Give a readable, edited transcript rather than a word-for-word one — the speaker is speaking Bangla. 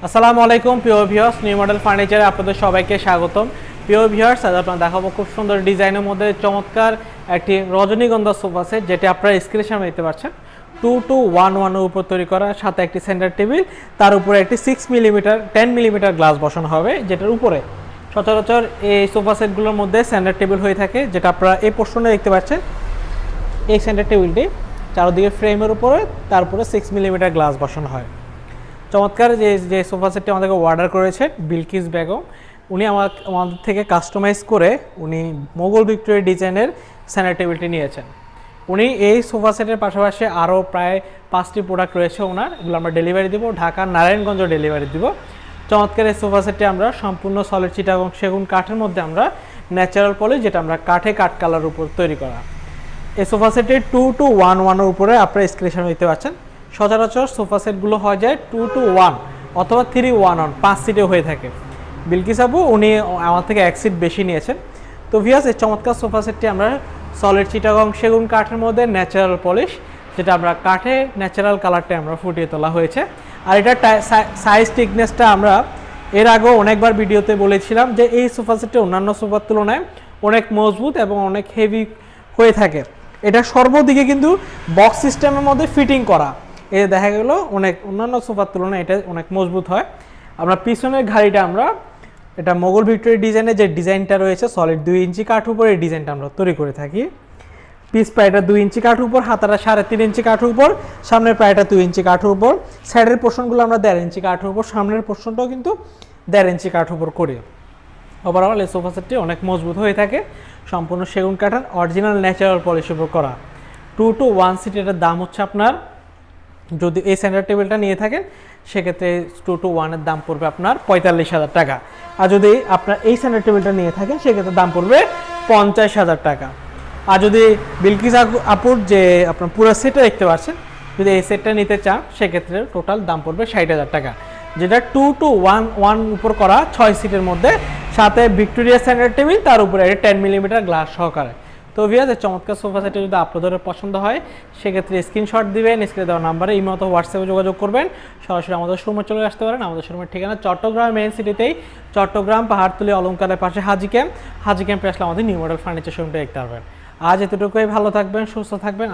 আসসালামু আলাইকুম প্রিয় ভিউয়ার্স, নিউ মডেল ফার্নিচারে আপনাদের সবাইকে স্বাগতম। প্রিয় ভিউয়ার্স, আজ আপনারা দেখাবো খুব সুন্দর ডিজাইনের মধ্যে চমৎকার একটি রজনীগন্ধা সোফা সেট, যেটি আপনারা স্ক্রিনের সামনে দেখতে পাচ্ছেন। 2211 এর উপর তৈরি করা, সাথে একটি সেন্টার টেবিল, তার উপরে একটি 10 মিলিমিটার গ্লাস বসানো হবে, যেটার উপরে সচরাচর এই সোফা সেটগুলোর মধ্যে সেন্টার টেবিল হয়ে থাকে, যেটা আপনারা এই পোর্শনে দেখতে পাচ্ছেন। এই সেন্টার টেবিলটি চারদিকে ফ্রেমের উপরে, তারপরে 6 মিলিমিটার গ্লাস বসানো হয়। চমৎকার যে সোফা সেটটি আমাদেরকে অর্ডার করেছে বিলকিস বেগম, উনি আমাদের থেকে কাস্টমাইজ করে উনি মোগল ভিক্টোরিয়া ডিজাইনের সেন্টার টেবিলটি নিয়েছেন। উনি এই সোফা সেটের পাশাপাশি আরও প্রায় 5টি প্রোডাক্ট রয়েছে ওনার, এগুলো আমরা ডেলিভারি দেবো, ঢাকা নারায়ণগঞ্জ ডেলিভারি দিব। চমৎকার এই সোফা সেটটি আমরা সম্পূর্ণ সলিড চিটাগং সেগুন কাঠের মধ্যে আমরা ন্যাচারাল পলি, যেটা আমরা কাঠ কালার উপর তৈরি করা। এই সোফা সেটটি 2211 এর উপরে আপনারা স্ক্রিনে দেখতে পাচ্ছেন। সচরাচর সোফা সেটগুলো হয়ে যায় 2-1 অথবা 3-1 5 সিটে হয়ে থাকে। বিলকিস আপু উনি আমার থেকে 1 সিট বেশি নিয়েছেন। তো ভিউয়ার্স, এই চমৎকার সোফা সেটটি আমরা সলিড চিটাগং সেগুন কাঠের মধ্যে ন্যাচারাল পলিশ, যেটা আমরা কাঠে ন্যাচারাল কালারটা আমরা ফুটিয়ে তোলা হয়েছে। আর এটা সাইজ থিকনেসটা আমরা এর আগেও অনেকবার ভিডিওতে বলেছিলাম যে এই সোফা সেটটি অন্যান্য সোফার তুলনায় অনেক মজবুত এবং অনেক হেভি হয়ে থাকে। এটা সর্বদিকে কিন্তু বক্স সিস্টেমের মধ্যে ফিটিং করা, এই দেখা গেল অনেক অন্যান্য সোফার তুলনায় এটা অনেক মজবুত হয়। আমরা পিছনের ঘাড়িটা আমরা এটা মোগল ভিক্টোরিয়া ডিজাইনের যে ডিজাইনটা রয়েছে সলিড 2 ইঞ্চি কাঠ উপর, এই ডিজাইনটা আমরা তৈরি করে থাকি। পিস পায়টা 2 ইঞ্চি কাঠ উপর, হাতাটা 3.5 ইঞ্চি কাঠ উপর, সামনের পায়টা 2 ইঞ্চি কাঠ উপর, সাইডের পোর্শনগুলো আমরা 1.5 ইঞ্চি কাঠ উপর, সামনের পোর্শনটাও কিন্তু 1.5 ইঞ্চি কাঠ উপর করি। ওভারঅল এই সোফা সেটটি অনেক মজবুত হয়ে থাকে, সম্পূর্ণ সেগুন কাঠের অরিজিনাল ন্যাচারাল পলিশ উপর করা। 2-1 সিট, এটার দাম হচ্ছে আপনার, যদি এই সেন্টার টেবিলটা নিয়ে থাকেন সেক্ষেত্রে 2-1 এর দাম পড়বে আপনার 45,000 টাকা। আর যদি আপনার এই সেন্টার টেবিলটা নিয়ে থাকেন সেক্ষেত্রে দাম পড়বে 50,000 টাকা। আর যদি বিলকিস আপুর যে আপনার পুরো সেটটা দেখতে পাচ্ছেন, যদি এই সেটটা নিতে চান সেক্ষেত্রে টোটাল দাম পড়বে 60,000 টাকা, যেটা 2-1 উপর করা 6 সিটের মধ্যে, সাথে ভিক্টোরিয়া সেন্টার টেবিল, তার উপরে 10 মিলিমিটার গ্লাস সহকারে। তো ভিউয়ার্স, চমৎকার সোফা সেটটি যদি আপনাদের পছন্দ হয় সেক্ষেত্রে স্ক্রিনশট দিবেন, স্ক্রিনে দেওয়া নাম্বারে ইমো অথবা হোয়াটসঅ্যাপে যোগাযোগ করবেন। সরাসরি আমাদের শোরুমে চলে আসতে পারেন। আমাদের শোরুমের ঠিকানা চট্টগ্রাম মেইন সিটিতেই, চট্টগ্রাম পাহাড়তলী অলঙ্কারের পাশে হাজি ক্যাম্পে আসলে আমাদের নিউ মডেল ফার্নিচার শোরুমটা দেখতে পারবেন। আজ এতটুকুই, ভালো থাকবেন, সুস্থ থাকবেন।